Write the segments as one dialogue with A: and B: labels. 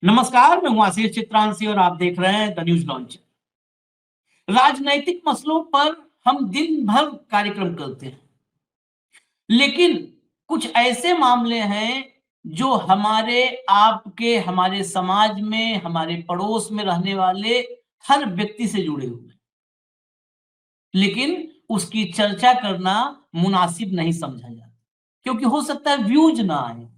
A: नमस्कार, मैं हूं आशीष चित्रांशी और आप देख रहे हैं द न्यूज लॉन्च। राजनैतिक मसलों पर हम दिन भर कार्यक्रम करते हैं, लेकिन कुछ ऐसे मामले हैं जो हमारे आपके हमारे समाज में हमारे पड़ोस में रहने वाले हर व्यक्ति से जुड़े हुए हैं, लेकिन उसकी चर्चा करना मुनासिब नहीं समझा जाता, क्योंकि हो सकता है व्यूज ना आए।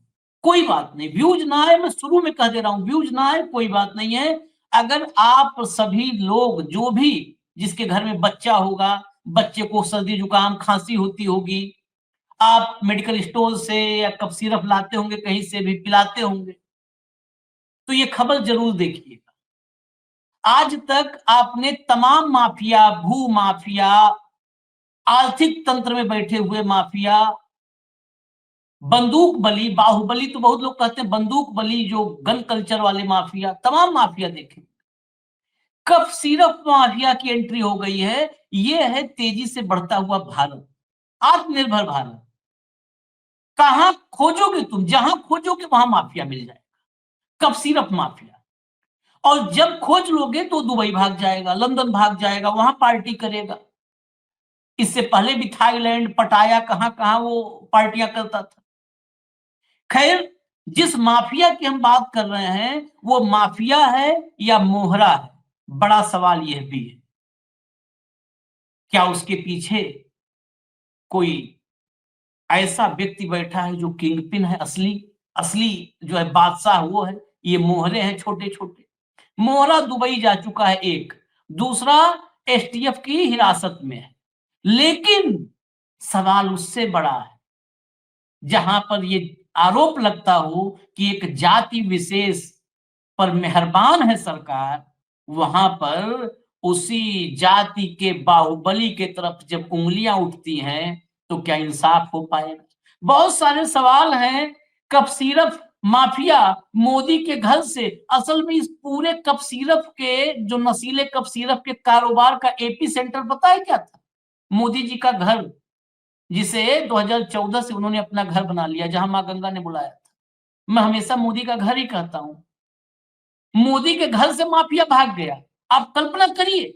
A: कोई बात नहीं, व्यूज ना आए, मैं शुरू में कह दे रहा हूं, व्यूज ना आए कोई बात नहीं है। अगर आप सभी लोग जो भी जिसके घर में बच्चा होगा, बच्चे को सर्दी जुकाम खांसी होती होगी, आप मेडिकल स्टोर से या कफ सिरप लाते होंगे, कहीं से भी पिलाते होंगे, तो ये खबर जरूर देखिएगा। आज तक आपने तमाम माफिया, भू माफिया, आर्थिक तंत्र में बैठे हुए माफिया, बंदूक बली, बाहुबली तो बहुत लोग कहते हैं, बंदूक बली जो गन कल्चर वाले माफिया, तमाम माफिया देखे। कफ सिरप माफिया की एंट्री हो गई है। ये है तेजी से बढ़ता हुआ भारत, आत्मनिर्भर भारत। कहां खोजोगे तुम, जहां खोजोगे वहां माफिया मिल जाएगा, कफ सिरप माफिया। और जब खोज लोगे तो दुबई भाग जाएगा, लंदन भाग जाएगा, वहां पार्टी करेगा। इससे पहले भी थाईलैंड, पटाया, कहां कहां वो पार्टियां करता था। खैर, जिस माफिया की हम बात कर रहे हैं वो माफिया है या मोहरा है, बड़ा सवाल यह भी है। क्या उसके पीछे कोई ऐसा व्यक्ति बैठा है जो किंग पिन है, असली असली जो है बादशाह वो है? ये मोहरे हैं छोटे छोटे। मोहरा दुबई जा चुका है एक, दूसरा एसटीएफ की हिरासत में है। लेकिन सवाल उससे बड़ा है, जहां पर ये आरोप लगता हो कि एक जाति विशेष पर मेहरबान है सरकार, वहां पर उसी जाति के बाहुबली के तरफ जब उंगलियां उठती हैं तो क्या इंसाफ हो पाएगा? बहुत सारे सवाल हैं। कफ सिरप माफिया मोदी के घर से, असल में इस पूरे कफ सिरप के जो नशीले कफ सिरप के कारोबार का एपी सेंटर पता है क्या था? मोदी जी का घर, जिसे 2014 से उन्होंने अपना घर बना लिया, जहां मां गंगा ने बुलाया था। मैं हमेशा मोदी का घर ही कहता हूं। मोदी के घर से माफिया भाग गया। आप कल्पना करिए,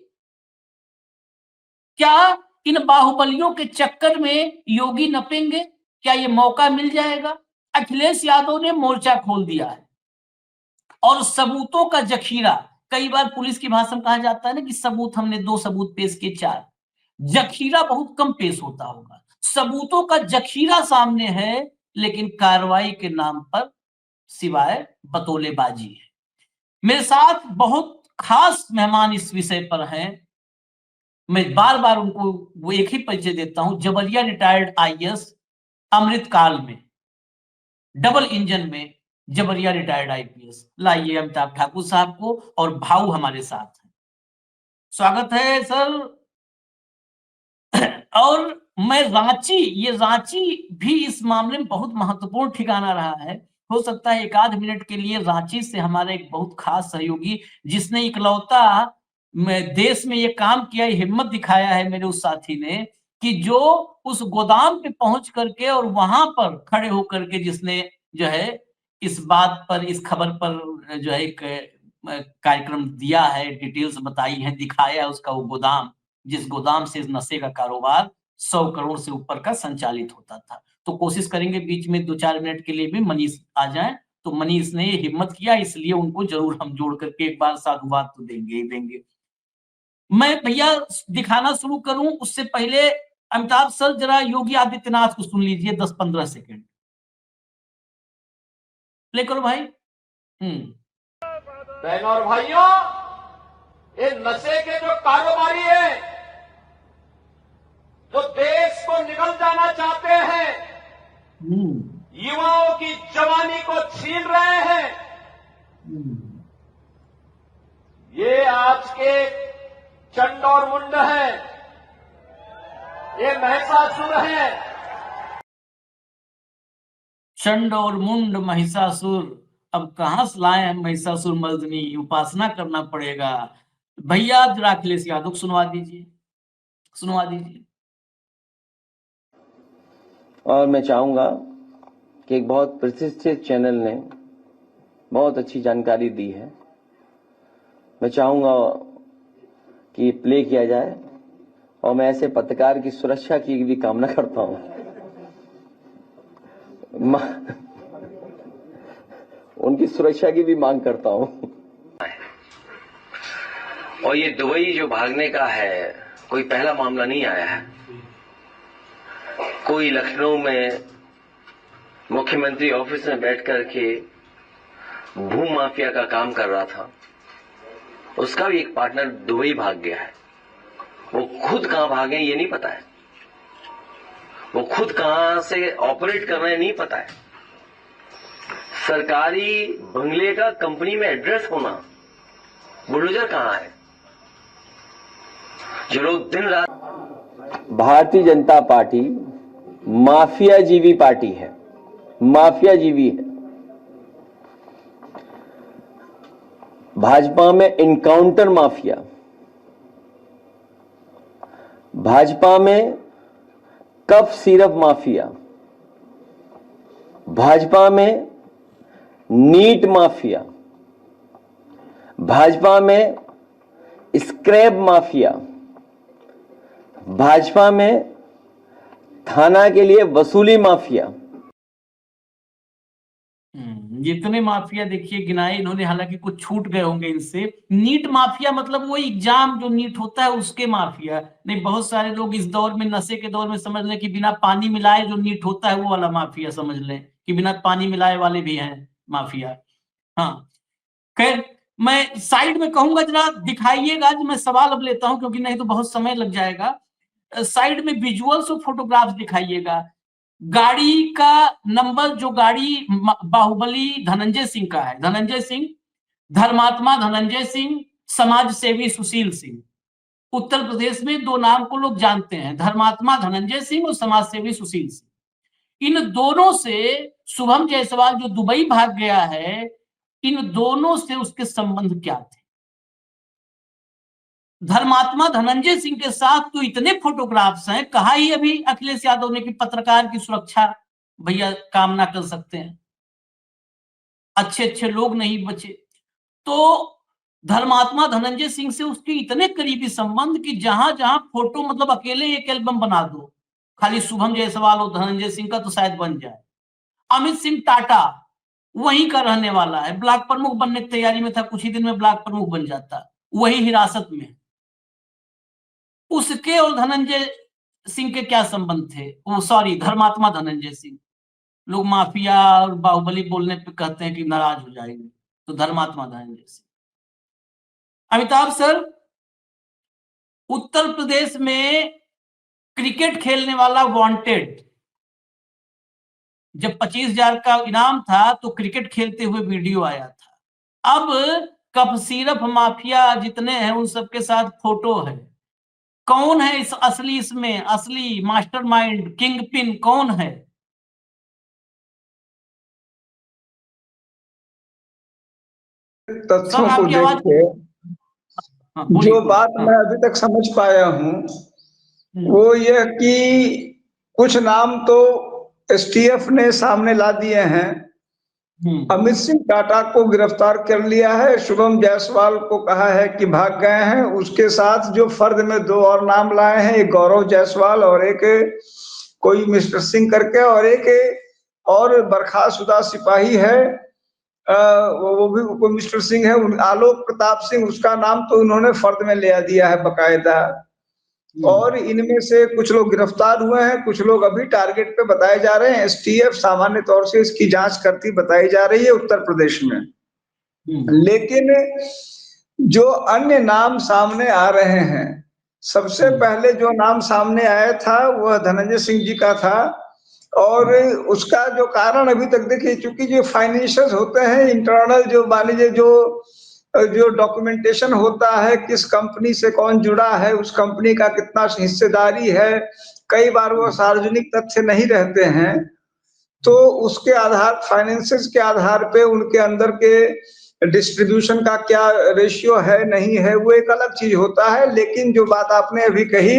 A: क्या इन बाहुबलियों के चक्कर में योगी नपेंगे? क्या ये मौका मिल जाएगा? अखिलेश यादव ने मोर्चा खोल दिया है और सबूतों का जखीरा। कई बार पुलिस की भाषा में कहा जाता है ना कि सबूत, हमने 2 सबूत पेश किए, 4। जखीरा बहुत कम पेश होता होगा। सबूतों का जखीरा सामने है, लेकिन कार्रवाई के नाम पर सिवाय बतौलेबाजी है। मेरे साथ बहुत खास मेहमान इस विषय पर हैं। मैं बार-बार उनको वो एक ही परिचय देता हूं, जबलिया रिटायर्ड आईएएस, अमृतकाल में, डबल इंजन में जबलिया रिटायर्ड आईपीएस। लाइए अमिताभ ठाकुर साहब को, और भाऊ हमारे साथ हैं। स्वागत है सर। और मैं रांची, ये रांची भी इस मामले में बहुत महत्वपूर्ण ठिकाना रहा है। हो सकता है एक आध मिनट के लिए रांची से हमारा एक बहुत खास सहयोगी, जिसने इकलौता देश में ये काम किया, हिम्मत दिखाया है मेरे उस साथी ने, कि जो उस गोदाम पे पहुंच करके और वहां पर खड़े होकर के जिसने जो है इस बात पर, इस खबर पर जो है एक कार्यक्रम दिया है, डिटेल्स बताई है, दिखाया है उसका वो गोदाम, जिस गोदाम से इस नशे का कारोबार 100 करोड़ से ऊपर का संचालित होता था। तो कोशिश करेंगे बीच में 2-4 मिनट के लिए भी मनीष आ जाएं। तो मनीष ने ये हिम्मत किया, इसलिए उनको जरूर हम जोड़ करके एक बार साधुवाद तो देंगे ही देंगे। मैं भैया दिखाना शुरू करूं उससे पहले अमिताभ सर जरा योगी आदित्यनाथ को सुन लीजिए 10-15 सेकंड। प्ले करो भाई।
B: बहनों और भाइयों, ये नशे के जो कारोबारी हैं, जो देश को निगल जाना चाहते हैं, युवाओं की जवानी को छीन रहे हैं, ये आज के चंड और मुंड हैं, ये महिषासुर हैं।
A: चंड और मुंड, महिषासुर। अब कहां से लाए हैं महिषासुर मर्दनी? उपासना करना पड़ेगा। भैया जरा अखिलेश यादव को सुनवा दीजिए, सुनवा दीजिए।
C: और मैं चाहूंगा कि एक बहुत प्रतिष्ठित चैनल ने बहुत अच्छी जानकारी दी है। मैं चाहूंगा कि प्ले किया जाए और मैं ऐसे पत्रकार की सुरक्षा की भी कामना करता हूं। उनकी सुरक्षा की भी मांग करता हूं। और ये दुबई जो भागने का है, कोई पहला मामला नहीं आया है। कोई लखनऊ में मुख्यमंत्री ऑफिस में बैठ करके भू माफिया का काम कर रहा था, उसका भी एक पार्टनर दुबई भाग गया है। वो खुद कहां भागे ये नहीं पता है, वो खुद कहां से ऑपरेट कर रहे हैं नहीं पता है। सरकारी बंगले का कंपनी में एड्रेस होना, बुलडोजर कहां है? जो लोग दिन रात। भारतीय जनता पार्टी माफिया जीवी पार्टी है, माफिया जीवी है। भाजपा में इनकाउंटर माफिया, भाजपा में कफ सिरप माफिया, भाजपा में नीट माफिया, भाजपा में स्क्रैप माफिया, भाजपा में थाना के लिए वसूली माफिया।
A: जितने माफिया देखिए गिनाए इन्होंने, हालांकि कुछ छूट गए होंगे इनसे। नीट माफिया मतलब वो एग्जाम जो नीट होता है उसके माफिया नहीं। बहुत सारे लोग इस दौर में, नशे के दौर में, समझ लें कि बिना पानी मिलाए जो नीट होता है वो वाला माफिया समझ लें कि बिना पानी मिलाए वाले भी हैं माफिया। हाँ, खैर मैं साइड में कहूंगा जरा दिखाइएगा। मैं सवाल अब लेता हूं क्योंकि नहीं तो बहुत समय लग जाएगा। साइड में विजुअल्स और फोटोग्राफ्स दिखाइएगा। गाड़ी का नंबर, जो गाड़ी बाहुबली धनंजय सिंह का है, धनंजय सिंह, धर्मात्मा धनंजय सिंह, समाज सेवी सुशील सिंह। उत्तर प्रदेश में दो नाम को लोग जानते हैं, धर्मात्मा धनंजय सिंह और समाज सेवी सुशील सिंह। इन दोनों से शुभम जायसवाल जो दुबई भाग गया है, इन दोनों से उसके संबंध क्या थे? धर्मात्मा धनंजय सिंह के साथ तो इतने फोटोग्राफ्स हैं, कहा ही अभी अखिलेश यादव ने कि पत्रकार की सुरक्षा भैया काम ना कर सकते हैं, अच्छे अच्छे लोग नहीं बचे। तो धर्मात्मा धनंजय सिंह से उसके इतने करीबी संबंध कि जहां जहां फोटो, मतलब अकेले एक एल्बम बना दो खाली शुभम जायसवाल और धनंजय सिंह का तो शायद बन जाए। अमित सिंह टाटा वहीं का रहने वाला है, ब्लॉक प्रमुख बनने की तैयारी में था, कुछ ही दिन में ब्लॉक प्रमुख बन जाता, वही हिरासत में। उसके और धनंजय सिंह के क्या संबंध थे? वो सॉरी, धर्मात्मा धनंजय सिंह। लोग माफिया और बाहुबली बोलने पे कहते हैं कि नाराज हो जाएंगे, तो धर्मात्मा धनंजय सिंह। अमिताभ सर, उत्तर प्रदेश में क्रिकेट खेलने वाला वांटेड, जब 25,000 का इनाम था तो क्रिकेट खेलते हुए वीडियो आया था। अब कफ सिरप माफिया जितने हैं उन सबके साथ फोटो है। कौन है इस असली, इसमें असली मास्टरमाइंड, किंग पिन कौन है?
D: तथ्यों को देख के जो बात मैं अभी तक समझ पाया हूं वो यह कि कुछ नाम तो एसटीएफ ने सामने ला दिए हैं। अमित सिंह टाटा को गिरफ्तार कर लिया है, शुभम जायसवाल को कहा है कि भाग गए हैं। उसके साथ जो फर्द में दो और नाम लाए हैं, एक गौरव जायसवाल और एक कोई मिस्टर सिंह करके, और एक और बर्खास्तुदा सिपाही है, वो भी कोई मिस्टर सिंह है, आलोक प्रताप सिंह, उसका नाम तो उन्होंने फर्द में ले दिया है बकायदा। और इनमें से कुछ लोग गिरफ्तार हुए हैं, कुछ लोग अभी टारगेट पे बताए जा रहे हैं। एसटीएफ सामान्य तौर से इसकी जांच करती बताई जा रही है उत्तर प्रदेश में। लेकिन जो अन्य नाम सामने आ रहे हैं, सबसे पहले जो नाम सामने आया था वह धनंजय सिंह जी का था। और उसका जो कारण अभी तक देखिए, चूंकि जो फाइनेंशियल होते हैं, इंटरनल जो मान लीजिए जो डॉक्यूमेंटेशन होता है, किस कंपनी से कौन जुड़ा है, उस कंपनी का कितना हिस्सेदारी है, कई बार वो सार्वजनिक तथ्य नहीं रहते हैं। तो उसके आधार, फाइनेंसेस के आधार पे उनके अंदर के डिस्ट्रीब्यूशन का क्या रेशियो है नहीं है, वो एक अलग चीज होता है। लेकिन जो बात आपने अभी कही,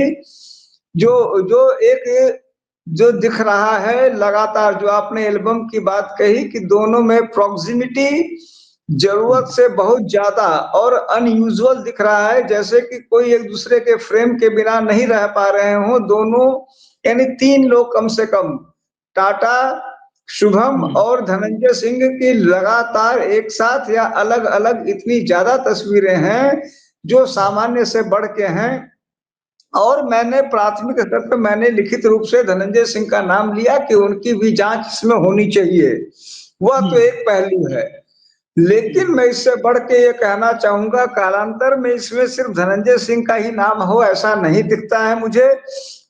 D: जो दिख रहा है लगातार, जो आपने एल्बम की बात कही कि दोनों में प्रॉक्सिमिटी जरूरत से बहुत ज्यादा और अनयूजुअल दिख रहा है, जैसे कि कोई एक दूसरे के फ्रेम के बिना नहीं रह पा रहे हों दोनों, यानी 3 लोग कम से कम, टाटा, शुभम और धनंजय सिंह की लगातार एक साथ या अलग अलग इतनी ज्यादा तस्वीरें हैं जो सामान्य से बढ़ के हैं। और मैंने प्राथमिक स्तर पे मैंने लिखित रूप से धनंजय सिंह का नाम लिया कि उनकी भी जांच इसमें होनी चाहिए, वह तो एक पहलू है। लेकिन मैं इससे बढ़ के ये कहना चाहूंगा, कालांतर में इसमें सिर्फ धनंजय सिंह का ही नाम हो ऐसा नहीं दिखता है मुझे।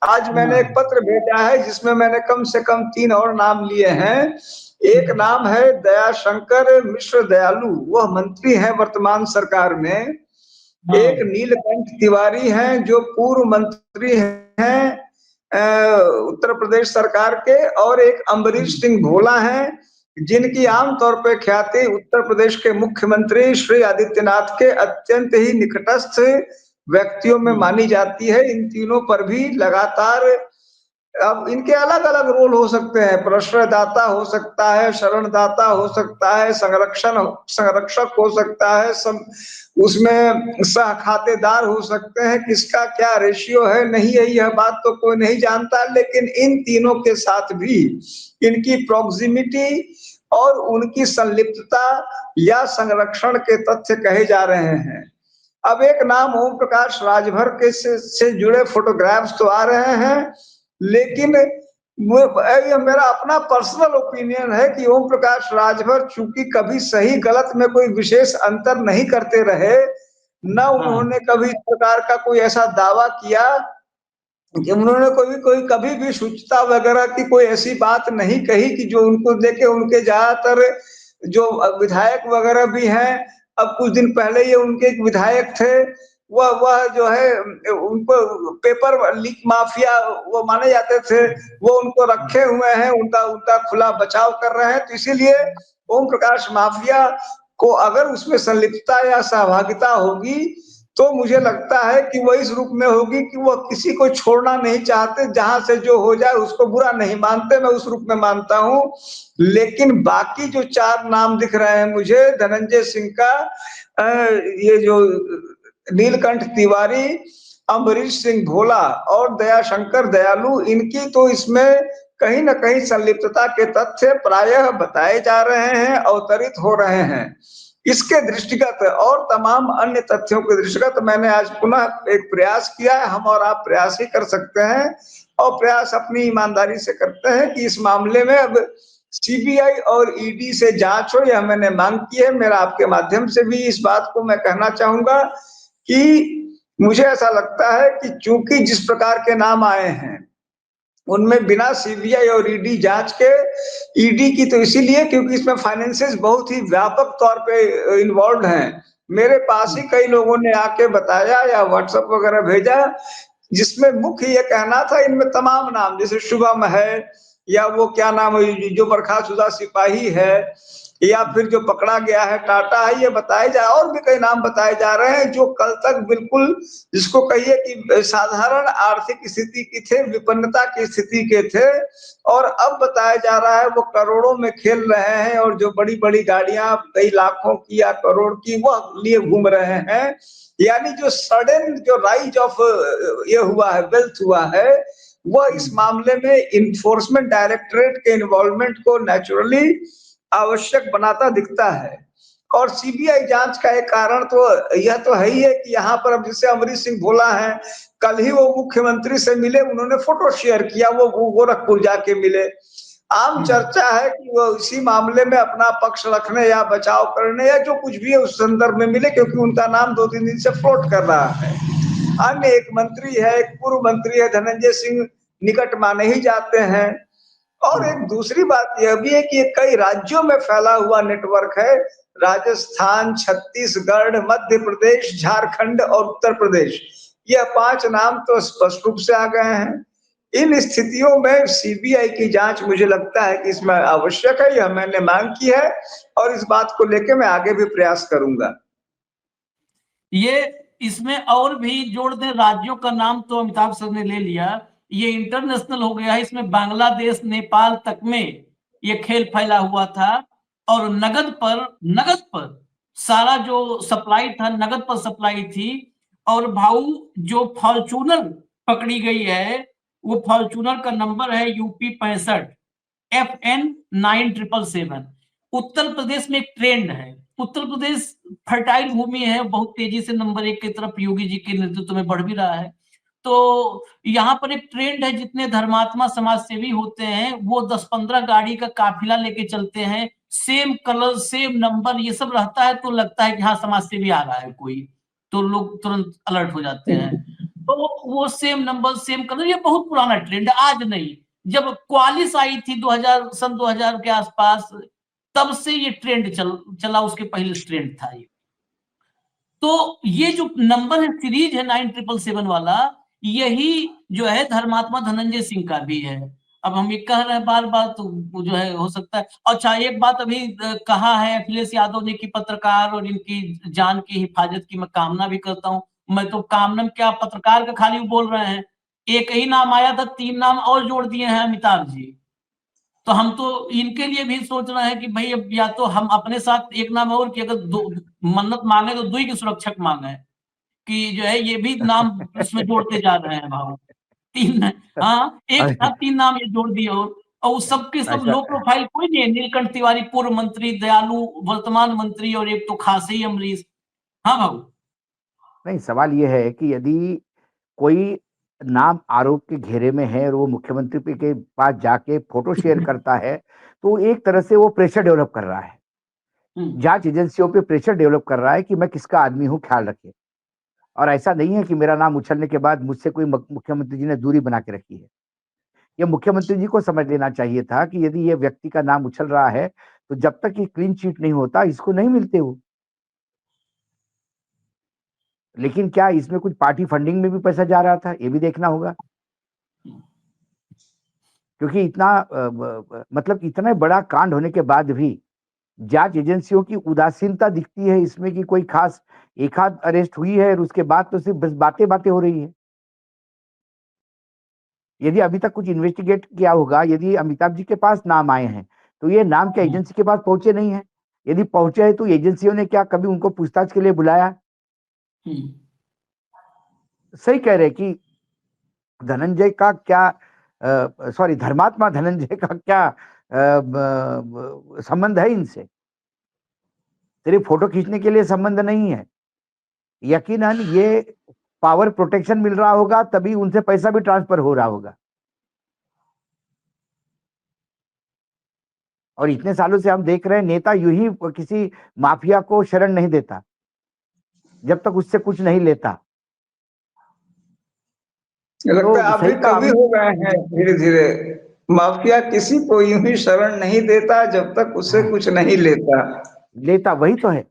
D: आज मैंने एक पत्र भेजा है जिसमें मैंने कम से कम 3 और नाम लिए हैं। एक नाम है दयाशंकर मिश्र दयालु, वह मंत्री हैं वर्तमान सरकार में। एक नीलकंठ तिवारी हैं जो पूर्व मंत्री हैं उत्तर प्रदेश सरकार के, और एक अम्बरीश सिंह भोला हैं जिनकी आमतौर पर ख्याति उत्तर प्रदेश के मुख्यमंत्री श्री आदित्यनाथ के अत्यंत ही निकटस्थ व्यक्तियों में मानी जाती है। इन तीनों पर भी लगातार, अब इनके अलग अलग रोल हो सकते हैं, प्रश्रयदाता हो सकता है, शरणदाता हो सकता है, संरक्षक हो सकता है, उसमें सह खातेदार हो सकते हैं, किसका क्या रेशियो है नहीं है यह बात तो कोई नहीं जानता। लेकिन इन तीनों के साथ भी इनकी प्रॉक्सिमिटी और उनकी संलिप्तता या संरक्षण के तथ्य कहे जा रहे हैं। अब एक नाम ओम प्रकाश राजभर के से जुड़े फोटोग्राफ्स तो आ रहे हैं, लेकिन ये मेरा अपना पर्सनल ओपिनियन है कि ओम प्रकाश राजभर चूंकि कभी सही गलत में कोई विशेष अंतर नहीं करते रहे, न उन्होंने कभी इस प्रकार का कोई ऐसा दावा किया कि उन्होंने कभी भी शुचिता वगैरह की कोई ऐसी बात नहीं कही कि जो उनको देखे उनके ज्यादातर जो विधायक वगैरह भी हैं, अब कुछ दिन पहले ये उनके एक विधायक थे, वह जो है उनको पेपर लीक माफिया वो माने जाते थे, वो उनको रखे हुए हैं, उनका खुला बचाव कर रहे हैं। तो इसीलिए ओम प्रकाश माफिया को अगर उसमें संलिप्तता या सहभागिता होगी तो मुझे लगता है कि वह इस रूप में होगी कि वह किसी को छोड़ना नहीं चाहते, जहां से जो हो जाए उसको बुरा नहीं मानते, मैं उस रूप में मानता हूं। लेकिन बाकी जो 4 नाम दिख रहे हैं मुझे, धनंजय सिंह का, ये जो नीलकंठ तिवारी, अम्बरीश सिंह भोला और दयाशंकर दयालु, इनकी तो इसमें कहीं न कहीं संलिप्तता के तथ्य प्रायः बताए जा रहे हैं, अवतरित हो रहे हैं। इसके दृष्टिगत और तमाम अन्य तथ्यों के दृष्टिगत मैंने आज पुनः एक प्रयास किया है, हम और आप प्रयास ही कर सकते हैं और प्रयास अपनी ईमानदारी से करते हैं कि इस मामले में अब सीबीआई और ईडी से जांच हो, यह मैंने मांग की है। मेरा आपके माध्यम से भी इस बात को मैं कहना चाहूंगा कि मुझे ऐसा लगता है कि चूंकि जिस प्रकार के नाम आए हैं उनमें बिना सीबीआई और ईडी जांच के, ईडी की तो इसीलिए क्योंकि इसमें फाइनेंसेस बहुत ही व्यापक तौर पे इन्वॉल्व हैं। मेरे पास ही कई लोगों ने आके बताया या व्हाट्सएप वगैरह भेजा, जिसमें मुख्य ये कहना था इनमें तमाम नाम, जैसे शुभम है या वो क्या नाम जो बर्खास्तुदा सिपाही है या फिर जो पकड़ा गया है टाटा है, ये बताए जा, और भी कई नाम बताए जा रहे हैं जो कल तक बिल्कुल जिसको कहिए कि साधारण आर्थिक स्थिति की थे, विपन्नता की स्थिति के थे, और अब बताया जा रहा है वो करोड़ों में खेल रहे हैं और जो बड़ी बड़ी गाड़ियां कई लाखों की या करोड़ की वह लिए घूम रहे हैं। यानी जो सडन जो राइज ऑफ ये हुआ है, वेल्थ हुआ है, वह इस मामले में इन्फोर्समेंट डायरेक्टरेट के इन्वॉल्वमेंट को नेचुरली आवश्यक बनाता दिखता है। और सीबीआई जांच का एक कारण तो यह तो है ही है कि यहाँ पर अब जैसे अमरीश सिंह भोला हैं, कल ही वो मुख्यमंत्री से मिले, उन्होंने फोटो शेयर किया, वो गोरखपुर जाके मिले। आम चर्चा है कि वो इसी मामले में अपना पक्ष रखने या बचाव करने या जो कुछ भी है उस संदर्भ में मिले, क्योंकि उनका नाम 2-3 दिन से फ्लोट कर रहा है। अन्य एक मंत्री है, एक पूर्व मंत्री है, धनंजय सिंह निकट माने ही जाते हैं। और एक दूसरी बात यह भी है कि ये कई राज्यों में फैला हुआ नेटवर्क है, राजस्थान, छत्तीसगढ़, मध्य प्रदेश, झारखंड और उत्तर प्रदेश, यह 5 नाम तो स्पष्ट रूप से आ गए हैं। इन स्थितियों में सीबीआई की जांच मुझे लगता है कि इसमें आवश्यक है, यह मैंने मांग की है और इस बात को लेकर मैं आगे भी प्रयास करूंगा।
A: ये इसमें और भी जोड़ दें, राज्यों का नाम तो अमिताभ सर ने ले लिया, ये इंटरनेशनल हो गया है, इसमें बांग्लादेश, नेपाल तक में ये खेल फैला हुआ था और नगद पर सारा जो सप्लाई था नगद पर सप्लाई थी। और भाऊ जो फॉर्चूनर पकड़ी गई है, वो फॉर्चूनर का नंबर है यूपी 65 FN 9777। उत्तर प्रदेश में एक ट्रेंड है, उत्तर प्रदेश फर्टाइल भूमि है, बहुत तेजी से नंबर 1 की तरफ योगी जी के नेतृत्व में बढ़ भी रहा है। तो यहाँ पर एक ट्रेंड है, जितने धर्मात्मा समाज सेवी होते हैं वो 10-15 गाड़ी का काफिला लेके चलते हैं, सेम कलर सेम नंबर ये सब रहता है, तो लगता है कि हाँ समाज सेवी आ रहा है कोई, तो लोग तुरंत अलर्ट हो जाते हैं। तो वो सेम नंबर सेम कलर, ये बहुत पुराना ट्रेंड है, आज नहीं। जब क्वालिस आई थी 2000 के आसपास, तब से ये ट्रेंड चला, उसके पहले ट्रेंड था ये। तो ये जो नंबर है, सीरीज है 9777 वाला, यही जो है धर्मात्मा धनंजय सिंह का भी है। अब हम ये कह रहे हैं बार बार, तो वो जो है हो सकता है। अच्छा, एक बात अभी कहा है अखिलेश यादव ने कि पत्रकार और इनकी जान की हिफाजत की मैं कामना भी करता हूं। मैं तो कामना क्या, पत्रकार का खाली बोल रहे हैं। एक ही नाम आया था, 3 नाम और जोड़ दिए हैं अमिताभ जी। तो हम तो इनके लिए भी सोच रहे हैं कि भाई अब या तो हम अपने साथ एक नाम और, कि अगर दो मन्नत मांगे तो दुई की सुरक्षक मांगे, कि जो है ये भी नाम उसमें जोड़ते जा रहे हैं भाव। 3, हाँ, एक
E: अरे
A: साथ 3 नाम ये जोड़ दिए। और सबके सब
E: ऐसा
A: लो प्रोफाइल कोई नहीं है, नीलकंठ तिवारी पूर्व मंत्री, दयालु वर्तमान मंत्री, और एक तो खासे ही अमरीश। हाँ भाऊ।
E: नहीं, सवाल ये है कि यदि कोई नाम आरोप के घेरे में है और वो मुख्यमंत्री के पास जाके फोटो शेयर करता है, तो एक तरह से वो प्रेशर डेवलप कर रहा है, जांच एजेंसियों पे प्रेशर डेवलप कर रहा है कि मैं किसका आदमी हूं, ख्याल रखे। और ऐसा नहीं है कि मेरा नाम उछलने के बाद मुझसे कोई मुख्यमंत्री जी ने दूरी बना के रखी है। ये मुख्यमंत्री जी को समझ लेना चाहिए था कि यदि ये व्यक्ति का नाम उछल रहा है, तो जब तक ये क्लीन चिट नहीं होता, इसको नहीं मिलते वो। लेकिन क्या इसमें कुछ पार्टी फंडिंग में भी पैसा जा रहा था, ये भी देखना होगा। क्योंकि इतना मतलब इतना बड़ा कांड होने के बाद भी जांच एजेंसियों की उदासीनता दिखती है इसमें, कि कोई खास एक आध अरेस्ट हुई है और उसके बाद तो सिर्फ बस बातें बातें हो रही है। यदि अभी तक कुछ इन्वेस्टिगेट किया होगा, यदि अमिताभ जी के पास नाम आए हैं, तो ये नाम क्या एजेंसी के पास पहुंचे नहीं है? यदि पहुंचे हैं तो एजेंसियों ने क्या कभी उनको पूछताछ के लिए बुलाया? सही कह रहे कि धनंजय का क्या, सॉरी, धर्मात्मा धनंजय का क्या संबंध है इनसे? सिर्फ फोटो खींचने के लिए संबंध नहीं है। यकीनन ये पावर प्रोटेक्शन मिल रहा होगा, तभी उनसे पैसा भी ट्रांसफर हो रहा होगा। और इतने सालों से हम देख रहे हैं, नेता यूं ही किसी माफिया को शरण नहीं देता जब तक उससे कुछ नहीं लेता।
D: लगता है आप भी
E: सही कहा
D: कवि हो गए हैं धीरे धीरे। माफिया किसी को यूं ही शरण नहीं देता जब तक उससे कुछ नहीं लेता।
E: वही तो है।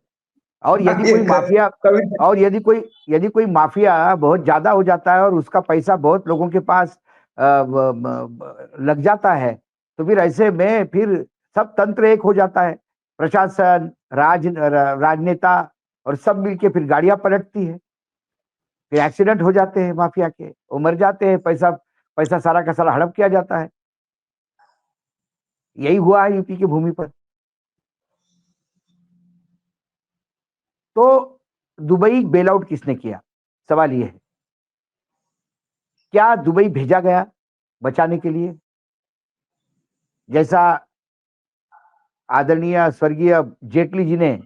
E: और यदि
D: ये
E: कोई माफिया
D: कवि
E: और यदि कोई माफिया बहुत ज्यादा हो जाता है और उसका पैसा बहुत लोगों के पास लग जाता है, तो फिर ऐसे में फिर सब तंत्र एक हो जाता है। प्रशासन, राजनेता और सब मिलके फिर गाड़ियां पलटती है, फिर एक्सीडेंट हो जाते हैं माफिया के, वो मर जाते हैं, पैसा पैसा सारा का सारा हड़प किया जाता है। यही हुआ है यूपी की भूमि पर। तो दुबई बेल आउट किसने किया, सवाल यह है। क्या दुबई भेजा गया बचाने के लिए, जैसा आदरणीय स्वर्गीय जेटली जी ने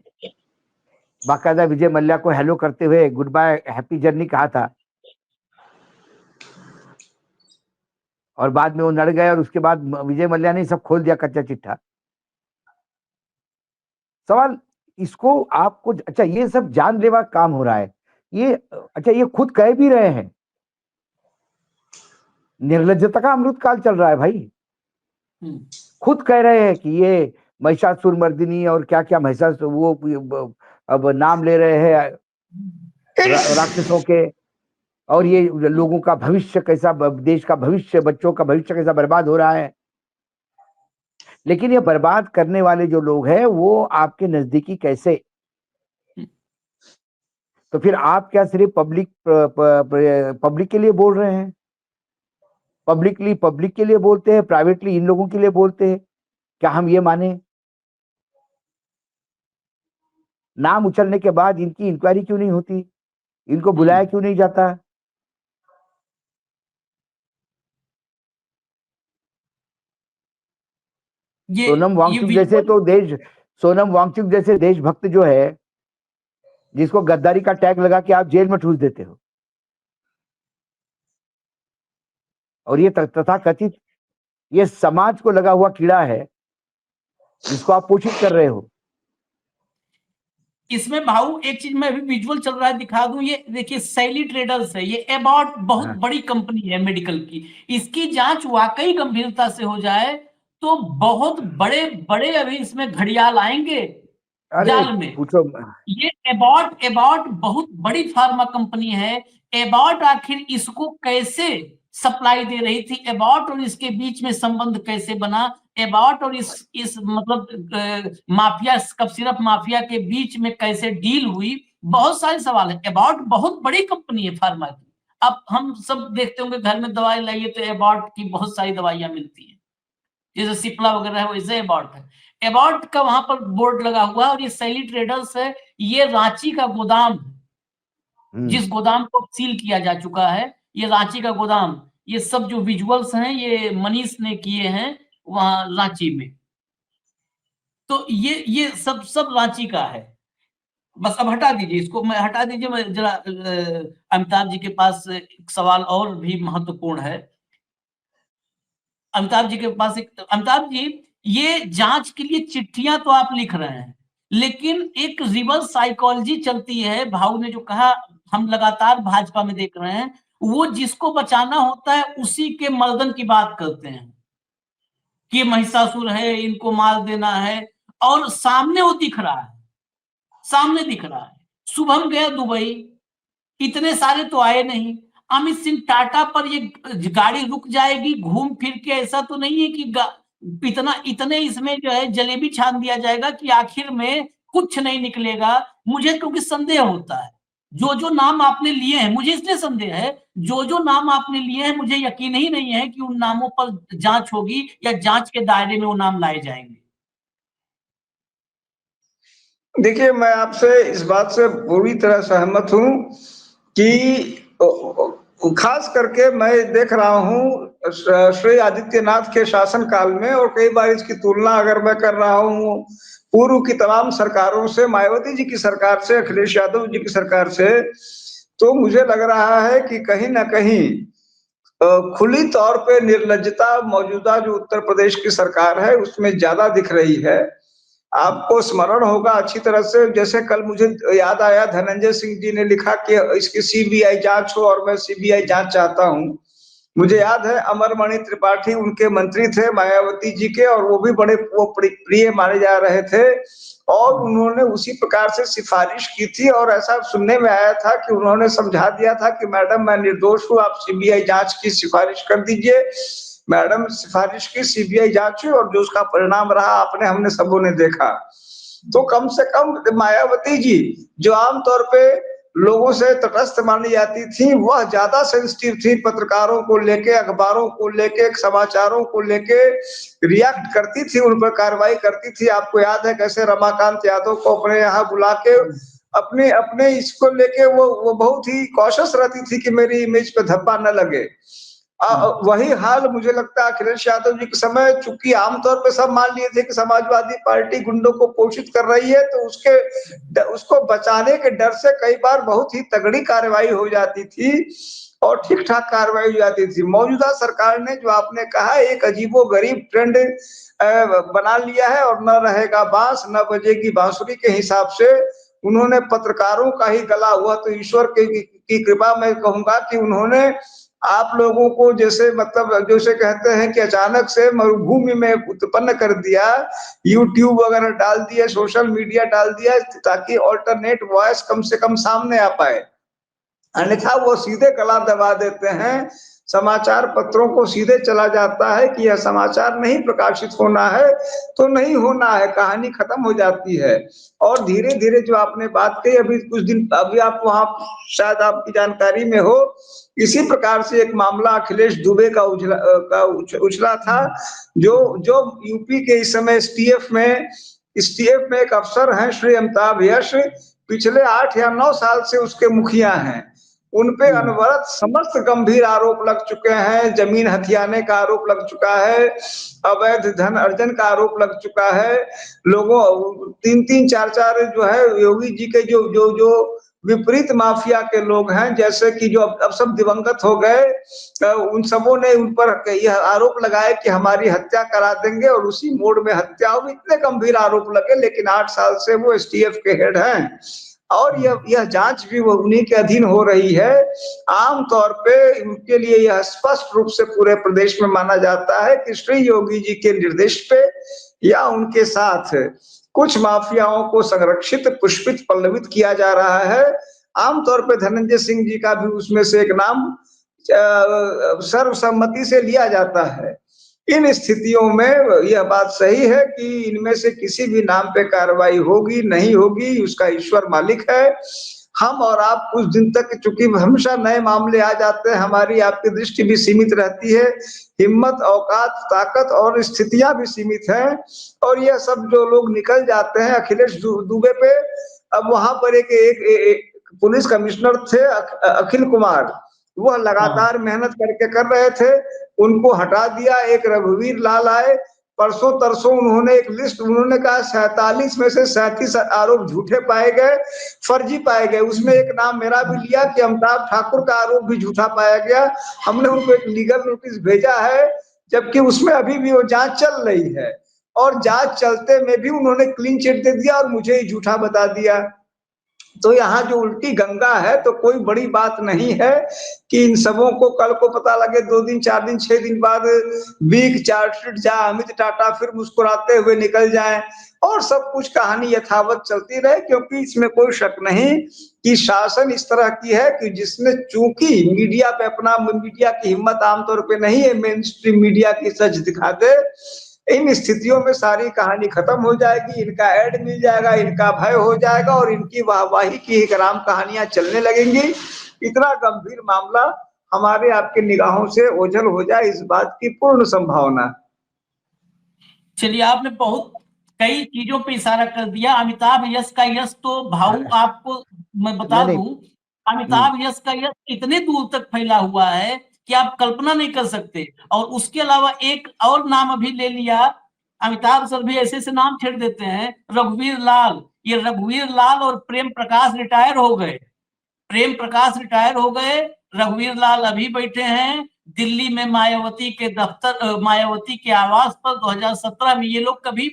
E: बाकायदा विजय मल्ल्या को हेलो करते हुए गुड बाय हैप्पी जर्नी कहा था, और बाद में वो लड़ गए और उसके बाद विजय मल्ल्या ने सब खोल दिया कच्चा चिट्ठा? सवाल इसको आपको, अच्छा ये सब जानलेवा काम हो रहा है, ये अच्छा ये खुद कह भी रहे हैं, निर्लज्जता का अमृत काल चल रहा है भाई। खुद कह रहे हैं कि ये महिषासुर मर्दिनी और क्या क्या महिषासुर, वो अब नाम ले रहे हैं राक्षसों के, और ये लोगों का भविष्य कैसा, देश का भविष्य, बच्चों का भविष्य कैसा बर्बाद हो रहा है। लेकिन ये बर्बाद करने वाले जो लोग हैं वो आपके नजदीकी कैसे? तो फिर आप क्या सिर्फ पब्लिक के लिए बोल रहे हैं? पब्लिक के लिए बोलते हैं, प्राइवेटली इन लोगों के लिए बोलते हैं? क्या हम ये माने? नाम उछलने के बाद इनकी इंक्वायरी क्यों नहीं होती, इनको बुलाया क्यों नहीं जाता? सोनम वांगचुक जैसे तो सोनम वांगचुक जैसे देशभक्त जो है, जिसको गद्दारी का टैग लगा के आप जेल में ठूस देते हो, और ये तथाकथित ये समाज को लगा हुआ कीड़ा है जिसको आप पोषित कर रहे हो।
A: इसमें भाऊ एक चीज में अभी विजुअल चल रहा है, दिखा दूं। ये देखिए सैली ट्रेडर्स है, ये एबॉट बहुत बड़ी कंपनी है मेडिकल की। इसकी जांच वाकई गंभीरता से हो जाए तो बहुत बड़े बड़े अभी इसमें घड़ियाल आएंगे जाल में।
E: पूछो,
A: ये एबॉट बहुत बड़ी फार्मा कंपनी है। एबॉट आखिर इसको कैसे सप्लाई दे रही थी, एबॉट और इसके बीच में संबंध कैसे बना, एबॉट और इस मतलब माफिया, कफ सिरप माफिया के बीच में कैसे डील हुई, बहुत सारे सवाल है। एबॉट बहुत बड़ी कंपनी है फार्मा की। अब हम सब देखते होंगे घर में दवाई लाइए तो एबॉट की बहुत सारी दवाइयां मिलती हैं, जैसे सिप्ला वगैरह है वैसे एबॉट है। एबॉट का वहां पर बोर्ड लगा हुआ है। और ये सैली ट्रेडर्स है, ये रांची का गोदाम, जिस गोदाम को सील किया जा चुका है, ये रांची का गोदाम। ये सब जो विजुअल्स हैं ये मनीष ने किए हैं वहां रांची में। तो ये सब रांची का है। बस अब हटा दीजिए इसको, मैं हटा दीजिए। मैं जरा अमिताभ जी के पास एक सवाल और भी महत्वपूर्ण है। अमिताभ जी के पास अमिताभ जी, ये जांच के लिए चिट्ठियां तो आप लिख रहे हैं, लेकिन एक रिवर्स साइकोलॉजी चलती है। भाऊ ने जो कहा, हम लगातार भाजपा में देख रहे हैं, वो जिसको बचाना होता है उसी के मर्दन की बात करते हैं कि महिषासुर है, इनको मार देना है। और सामने वो दिख रहा है, सामने दिख रहा है। शुभम गया दुबई, इतने सारे तो आए नहीं। अमित सिंह टाटा पर ये गाड़ी रुक जाएगी घूम फिर के, ऐसा तो नहीं है कि इतने इसमें जो है जलेबी छान दिया जाएगा कि आखिर में कुछ नहीं निकलेगा। मुझे क्योंकि संदेह होता है, जो नाम आपने लिए हैं, मुझे इसलिए संदेह है, जो नाम आपने लिए हैं मुझे यकीन ही नहीं है कि उन नामों पर जांच होगी या जांच के दायरे में वो नाम लाए जाएंगे।
D: देखिए, मैं आपसे इस बात से पूरी तरह सहमत हूं कि खास करके मैं देख रहा हूं श्री आदित्यनाथ के शासनकाल में, और कई बार इसकी तुलना अगर मैं कर रहा हूं पूर्व की तमाम सरकारों से, मायावती जी की सरकार से, अखिलेश यादव जी की सरकार से, तो मुझे लग रहा है कि कहीं ना कहीं खुली तौर पे निर्लज्जता मौजूदा जो उत्तर प्रदेश की सरकार है उसमें ज्यादा दिख रही है। आपको स्मरण होगा अच्छी तरह से, जैसे कल मुझे याद आया धनंजय सिंह जी ने लिखा कि इसकी सीबीआई जांच हो, और मैं सीबीआई जांच चाहता हूं। मुझे याद है अमरमणि त्रिपाठी उनके मंत्री थे मायावती जी के, और वो भी बड़े वो प्रिय माने जा रहे थे, और उन्होंने उसी प्रकार से सिफारिश की थी। और ऐसा सुनने में आया था कि उन्होंने समझा दिया था कि मैडम मैं निर्दोष हूं, आप सीबीआई जांच की सिफारिश कर दीजिए। मैडम सिफारिश की, सीबीआई जांच हुई, और जो उसका परिणाम रहा आपने हमने सबों ने देखा। तो कम से कम मायावती जी, जो आमतौर पे लोगों से तटस्थ मानी जाती थी, वह ज्यादा सेंसिटिव थी पत्रकारों को लेके, अखबारों को लेके, समाचारों को लेके रिएक्ट करती थी, उन पर कार्रवाई करती थी। आपको याद है कैसे रमाकांत यादव को अपने यहाँ बुला के अपने अपने इसको लेके वो बहुत ही कॉशियस रहती थी कि मेरी इमेज पे धब्बा न लगे। वही हाल मुझे लगता है अखिलेश यादव जी के समय, चूंकि आमतौर पे सब मान लिए थे कि समाजवादी पार्टी गुंडों को पोषित कर रही है, तो उसको बचाने के डर से कई बार बहुत ही तगड़ी कार्रवाई हो जाती थी और ठीक ठाक कार्रवाई हो जाती थी। मौजूदा सरकार ने, जो आपने कहा, एक अजीबोगरीब ट्रेंड बना लिया है, और न रहेगा बांस न बजेगी बांसुरी के हिसाब से उन्होंने पत्रकारों का ही गला हुआ। तो ईश्वर की कृपा मैं कहूंगा कि उन्होंने आप लोगों को जैसे मतलब जैसे कहते हैं कि अचानक से मरुभूमि में उत्पन्न कर दिया, यूट्यूब वगैरह डाल दिया, सोशल मीडिया डाल दिया, ताकि ऑल्टरनेट वॉइस कम से कम सामने आ पाए। अन्यथा वो सीधे गला दबा देते हैं, समाचार पत्रों को सीधे चला जाता है कि यह समाचार नहीं प्रकाशित होना है तो नहीं होना है, कहानी खत्म हो जाती है। और धीरे धीरे जो आपने बात कही, अभी कुछ दिन अभी आप वहां शायद आपकी जानकारी में हो, इसी प्रकार से एक मामला अखिलेश दुबे का उछला था, जो यूपी के इस समय एसटीएफ में एसटीएफ में एक अफसर हैं श्री अमिताभ यश, पिछले 8 या 9 साल से उसके मुखिया हैं। उन पे अनवरत समस्त गंभीर आरोप लग चुके हैं। जमीन हथियाने का आरोप लग चुका है, अवैध धन अर्जन का आरोप लग चुका है। लोगों 3-3 4-4 जो है योगी जी के जो विपरीत माफिया के लोग हैं, जैसे कि जो अब सब दिवंगत हो गए, उन सबों ने उन पर यह आरोप लगाया कि हमारी हत्या करा देंगे, और उसी मोड में हत्या हुई। इतने गंभीर आरोप लगे, लेकिन 8 साल से वो एसटीएफ के हेड हैं, और यह जांच भी वो उन्हीं के अधीन हो रही है। आम तौर पे उनके लिए यह स्पष्ट रूप से पूरे प्रदेश में माना जाता है कि श्री योगी जी के निर्देश पे या उनके साथ कुछ माफियाओं को संरक्षित, पुष्पित, पल्लवित किया जा रहा है। आमतौर पे धनंजय सिंह जी का भी उसमें से एक नाम सर्वसम्मति से लिया जाता है। इन स्थितियों में यह बात सही है कि इनमें से किसी भी नाम पे कार्रवाई होगी नहीं होगी, उसका ईश्वर मालिक है। हम और आप कुछ दिन तक, चूंकि हमेशा नए मामले आ जाते हैं, हमारी आपकी दृष्टि भी सीमित रहती है, हिम्मत, औकात, ताकत और स्थितियां भी सीमित हैं, और यह सब जो लोग निकल जाते हैं अखिलेश दुबे पे। अब वहां पर एक पुलिस कमिश्नर थे अखिल कुमार, वह लगातार मेहनत करके कर रहे थे, उनको हटा दिया। एक रघुवीर लाल आए, परसों तरसों उन्होंने एक लिस्ट, उन्होंने कहा 47 में से 37 आरोप झूठे पाए गए, फर्जी पाए गए। उसमें एक नाम मेरा भी लिया कि अमिताभ ठाकुर का आरोप भी झूठा पाया गया। हमने उनको एक लीगल नोटिस भेजा है, जबकि उसमें अभी भी वो जांच चल रही है, और जांच चलते में भी उन्होंने क्लीन चिट दे दिया और मुझे ही झूठा बता दिया। तो यहाँ जो उल्टी गंगा है, तो कोई बड़ी बात नहीं है कि इन सबों को कल को पता लगे 2 दिन 4 दिन 6 दिन बाद वीक चार्जशीट जाए, अमित टाटा फिर मुस्कुराते हुए निकल जाएं, और सब कुछ कहानी यथावत चलती रहे। क्योंकि इसमें कोई शक नहीं कि शासन इस तरह की है कि जिसने, चूंकि मीडिया पे अपना, मीडिया की हिम्मत आमतौर पे नहीं है मेन स्ट्रीम मीडिया की सच दिखा दे, इन स्थितियों में सारी कहानी खत्म हो जाएगी, इनका ऐड मिल जाएगा, इनका भय हो जाएगा, और इनकी वाहवाही की एक राम कहानियां चलने लगेंगी। इतना गंभीर मामला हमारे आपके निगाहों से ओझल हो जाए, इस बात की पूर्ण संभावना।
A: चलिए, आपने बहुत कई चीजों पे इशारा कर दिया। अमिताभ यश का यश तो भाऊ, आपको मैं बता दूं, अमिताभ यश का यश इतने दूर तक फैला हुआ है कि आप कल्पना नहीं कर सकते। और उसके अलावा एक और नाम अभी ले लिया, अमिताभ सर भी ऐसे ऐसे नाम छेड़ देते हैं, रघुवीर लाल। ये रघुवीर लाल और प्रेम प्रकाश रिटायर हो गए, प्रेम प्रकाश रिटायर हो गए, रघुवीर लाल अभी बैठे हैं दिल्ली में मायावती के दफ्तर, मायावती के आवास पर। 2017 में ये लोग कभी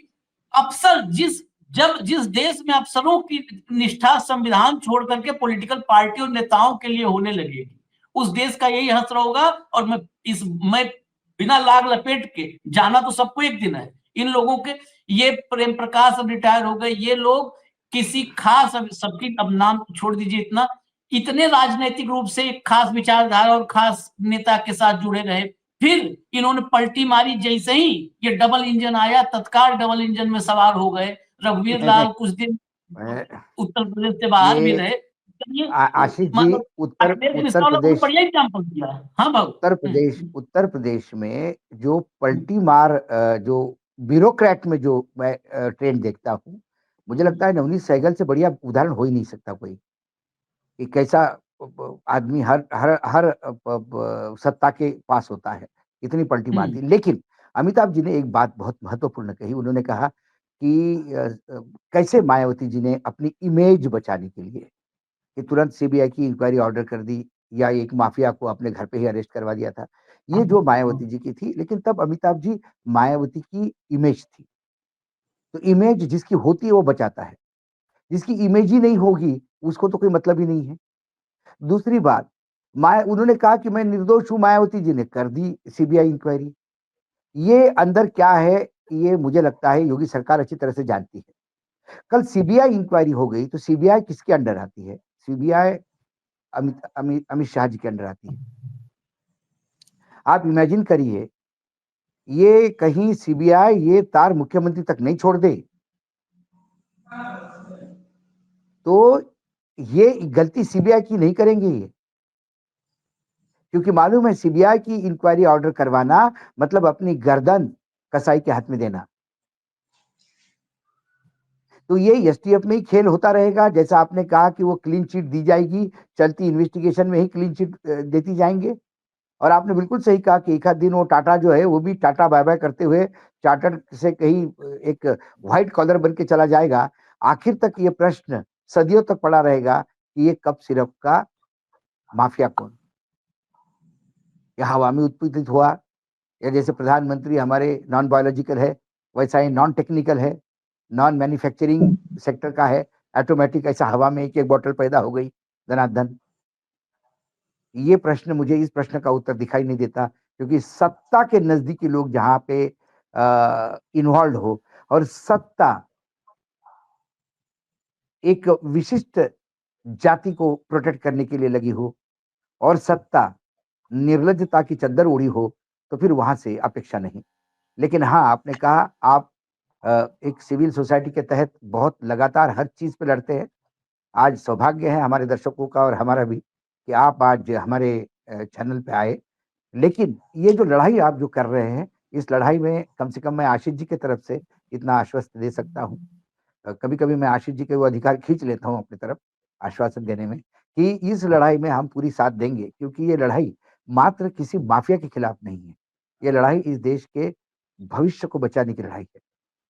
A: अफसर, जिस देश में अफसरों की निष्ठा संविधान छोड़ करके पॉलिटिकल पार्टी और नेताओं के लिए होने लगेगी, उस देश का यही हश्र होगा। और मैं बिना लाग लपेट के, जाना तो सबको एक दिन है, इन लोगों के, ये प्रेम प्रकाश अब रिटायर हो गए, ये लोग किसी खास, सबकी अब नाम छोड़ दीजिए, इतने राजनीतिक रूप से एक खास विचारधारा और खास नेता के साथ जुड़े रहे, फिर इन्होंने पलटी मारी। जैसे ही ये डबल इंजन आया, तत्काल डबल इंजन में सवार हो गए। रघुवीर लाल कुछ दिन उत्तर प्रदेश से बाहर भी रहे।
E: आशीष जी, उत्तर प्रदेश,
A: बढ़िया एग्जाम्पल दिया। हाँ भाऊ,
E: उत्तर प्रदेश में जो पलटी मार, जो ब्यूरोक्रेट में जो मैं ट्रेंड देखता हूँ, मुझे लगता है नवनीत सहगल से बढ़िया उदाहरण हो ही नहीं सकता कोई, कि कैसा आदमी हर हर हर सत्ता के पास होता है, इतनी पलटी मारती। लेकिन अमिताभ जी ने एक बात बहुत महत्वपूर्ण कही, उन्होंने कहा कि कैसे मायावती जी ने अपनी इमेज बचाने के लिए कि तुरंत सीबीआई की इंक्वायरी ऑर्डर कर दी, या एक माफिया को अपने घर पे ही अरेस्ट करवा दिया था, ये जो मायावती जी की थी। लेकिन तब अमिताभ जी मायावती की इमेज थी, तो इमेज जिसकी होती है वो बचाता है, जिसकी इमेज ही नहीं होगी उसको तो कोई मतलब ही नहीं है। दूसरी बात, उन्होंने कहा कि मैं निर्दोष हूं, मायावती जी ने कर दी सीबीआई इंक्वायरी। ये अंदर क्या है, ये मुझे लगता है योगी सरकार अच्छी तरह से जानती है। कल सीबीआई इंक्वायरी हो गई तो सीबीआई किसके अंडर आती है? सीबीआई अमित शाह जी के अंडर आती है। आप इमेजिन करिए, ये कहीं सीबीआई ये तार मुख्यमंत्री तक नहीं छोड़ दे तो ये गलती सीबीआई की नहीं करेंगे ये, क्योंकि मालूम है सीबीआई की इंक्वायरी ऑर्डर करवाना मतलब अपनी गर्दन कसाई के हाथ में देना। तो ये एसटीएफ में ही खेल होता रहेगा, जैसा आपने कहा कि वो क्लीन चिट दी जाएगी, चलती इन्वेस्टिगेशन में ही क्लीन चिट देती जाएंगे। और आपने बिल्कुल सही कहा कि एक आध दिन वो टाटा जो है वो भी टाटा बाय बाय करते हुए चार्टर्ड से कहीं एक व्हाइट कॉलर बन के चला जाएगा। आखिर तक ये प्रश्न सदियों तक पड़ा रहेगा कि ये कप सिरप का माफिया कौन? या हवा में उत्पीड़ित हुआ, या जैसे प्रधानमंत्री हमारे नॉन बायोलॉजिकल है, वैसा ही नॉन टेक्निकल है, नॉन मैन्युफैक्चरिंग सेक्टर का है, ऑटोमेटिक ऐसा हवा में एक एक बॉटल पैदा हो गई धनाधन। ये प्रश्न, मुझे इस प्रश्न का उत्तर दिखाई नहीं देता, क्योंकि सत्ता के नजदीकी लोग जहां पे इन्वॉल्व हो और सत्ता एक विशिष्ट जाति को प्रोटेक्ट करने के लिए लगी हो और सत्ता निर्लज्जता की चद्दर ओढ़ी हो, तो फिर वहां से अपेक्षा नहीं। लेकिन हाँ, आपने कहा आप एक सिविल सोसाइटी के तहत बहुत लगातार हर चीज पे लड़ते हैं। आज सौभाग्य है हमारे दर्शकों का और हमारा भी कि आप आज हमारे चैनल पे आए। लेकिन ये जो लड़ाई आप जो कर रहे हैं, इस लड़ाई में कम से कम मैं आशीष जी की तरफ से इतना आश्वस्त दे सकता हूँ। कभी-कभी मैं आशीष जी के वो अधिकार खींच लेता हूँ अपनी तरफ आश्वासन देने में, कि इस लड़ाई में हम पूरी साथ देंगे, क्योंकि ये लड़ाई मात्र किसी माफिया के खिलाफ नहीं है। ये लड़ाई इस देश के भविष्य को बचाने की लड़ाई है।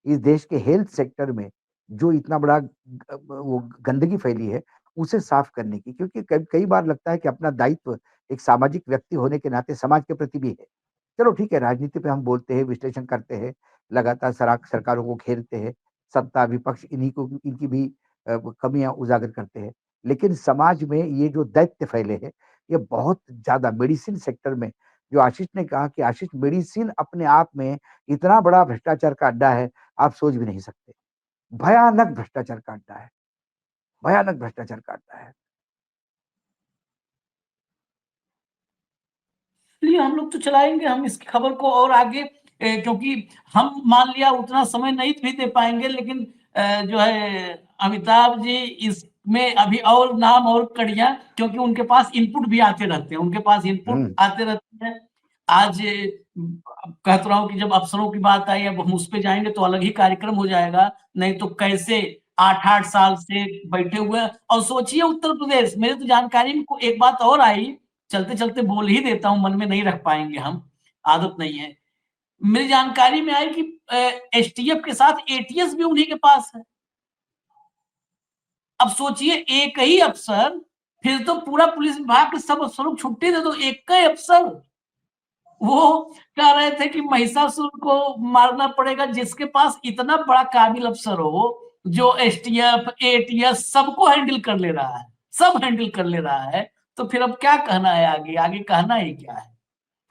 E: इस देश के हेल्थ सेक्टर में जो इतना बड़ा वो गंदगी फैली है, उसे साफ करने की, क्योंकि कई बार लगता है कि अपना दायित्व एक सामाजिक व्यक्ति होने के नाते समाज के प्रति भी है। चलो ठीक है, राजनीति पे हम बोलते हैं, विश्लेषण करते हैं, लगातार सरकारों को घेरते हैं, सत्ता विपक्ष इनकी भी कमियां उजागर करते हैं। लेकिन समाज में ये जो दैत्य फैले हैं, ये बहुत ज्यादा मेडिसिन सेक्टर में, जो आशीष ने कहा कि आशीष, मेडिसिन अपने आप में इतना बड़ा भ्रष्टाचार का अड्डा है, आप सोच भी नहीं सकते। भयानक भ्रष्टाचार का अड्डा है, भयानक भ्रष्टाचार का अड्डा है।
A: इसलिए हम लोग तो चलाएंगे हम इसकी खबर को और आगे, क्योंकि हम मान लिया उतना समय नहीं भी दे पाएंगे, लेकिन जो है अमिताभ जी इसमें अभी और नाम और कड़ियां, क्योंकि उनके पास इनपुट भी आते रहते हैं, उनके पास इनपुट आते रहते हैं। आज कहता रहा हूँ कि जब अफसरों की बात आई, अब हम उस पे जाएंगे तो अलग ही कार्यक्रम हो जाएगा। नहीं तो कैसे 8-8 साल से बैठे हुए हैं। और सोचिए उत्तर प्रदेश, मेरे तो जानकारी में एक बात और आई, चलते-चलते बोल ही देता हूँ, मन में नहीं रख पाएँगे हम, आदत नहीं है। मेरी जानकारी में आई कि एसटीएफ के साथ एटीएस भी उन्हीं के पास है। अब सोचिए एक ही अफसर, फिर तो पूरा पुलिस विभाग के सब अफसरों को छुट्टी दे दो, एक ही अफसर। वो कह रहे थे कि महिषासुर को मारना पड़ेगा जिसके पास इतना बड़ा काबिल अफसर हो, जो एसटीएफ, एटीएस सबको हैंडल कर ले रहा है, सब हैंडल कर ले रहा है। तो फिर अब क्या कहना है आगे? आगे कहना ही क्या है?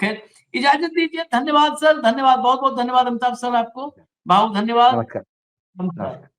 A: खैर, इजाजत दीजिए। धन्यवाद सर, धन्यवाद, बहुत-बहुत धन्यवाद अमिताभ सर आपको। बहुत धन्यवाद।
E: नमस्कार।
A: नमस्कार।
E: नमस्कार।